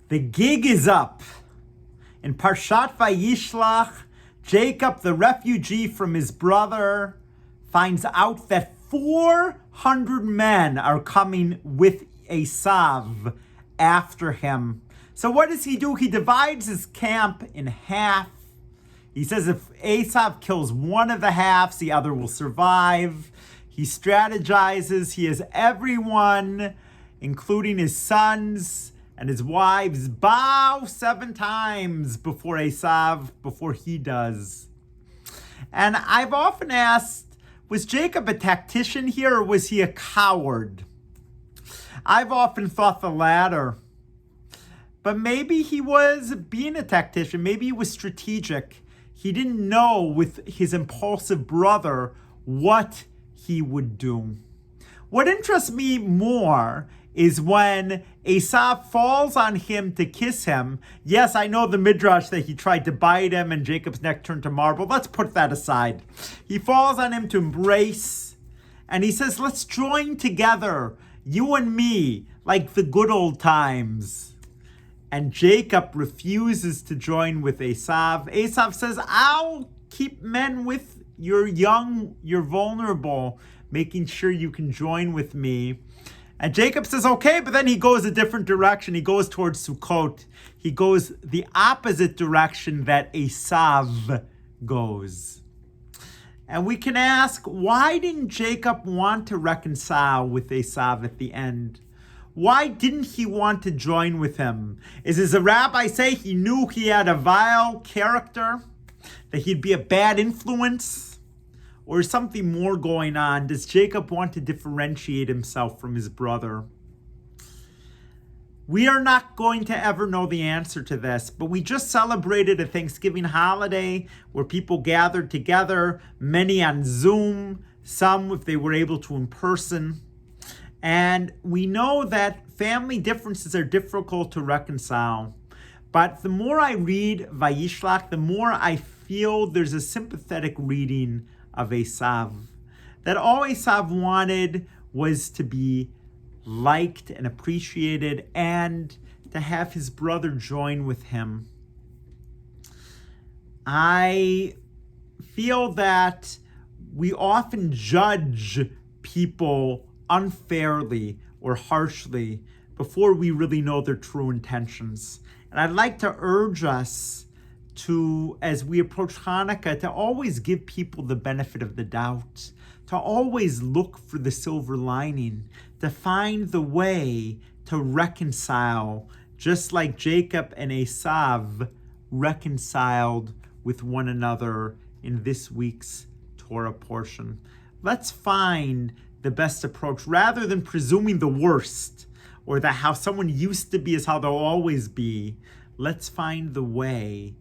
The gig is up. In Parshat Vayishlach, Jacob, the refugee from his brother, finds out that 400 men are coming with Esav after him. So what does he do? He divides his camp in half. He says if Esav kills one of the halves, the other will survive. He strategizes. He has everyone, including his sons and his wives, bow 7 times before Esav, before he does. And I've often asked, was Jacob a tactician here, or was he a coward? I've often thought the latter. But maybe he was being a tactician. Maybe he was strategic. He didn't know with his impulsive brother what he would do. What interests me more is when Esav falls on him to kiss him. Yes, I know the midrash that he tried to bite him and Jacob's neck turned to marble. Let's put that aside. He falls on him to embrace, and he says, let's join together, you and me, like the good old times. And Jacob refuses to join with Esav. Esav says, I'll keep men with you're young, you're vulnerable, making sure you can join with me. And Jacob says, okay, but then he goes a different direction. He goes towards Sukkot. He goes the opposite direction that Esav goes. And we can ask, why didn't Jacob want to reconcile with Esav at the end? Why didn't he want to join with him? As the rabbis say, he knew he had a vile character, that he'd be a bad influence? Or is something more going on? Does Jacob want to differentiate himself from his brother? We are not going to ever know the answer to this, but we just celebrated a Thanksgiving holiday where people gathered together, many on Zoom, some if they were able to in person. And we know that family differences are difficult to reconcile. But the more I read Vayishlach, the more I feel there's a sympathetic reading of Esav. That all Esav wanted was to be liked and appreciated and to have his brother join with him. I feel that we often judge people unfairly or harshly before we really know their true intentions. And I'd like to urge us to, as we approach Hanukkah, to always give people the benefit of the doubt, to always look for the silver lining, to find the way to reconcile, just like Jacob and Esav reconciled with one another in this week's Torah portion. Let's find the best approach rather than presuming the worst or that how someone used to be is how they'll always be. Let's find the way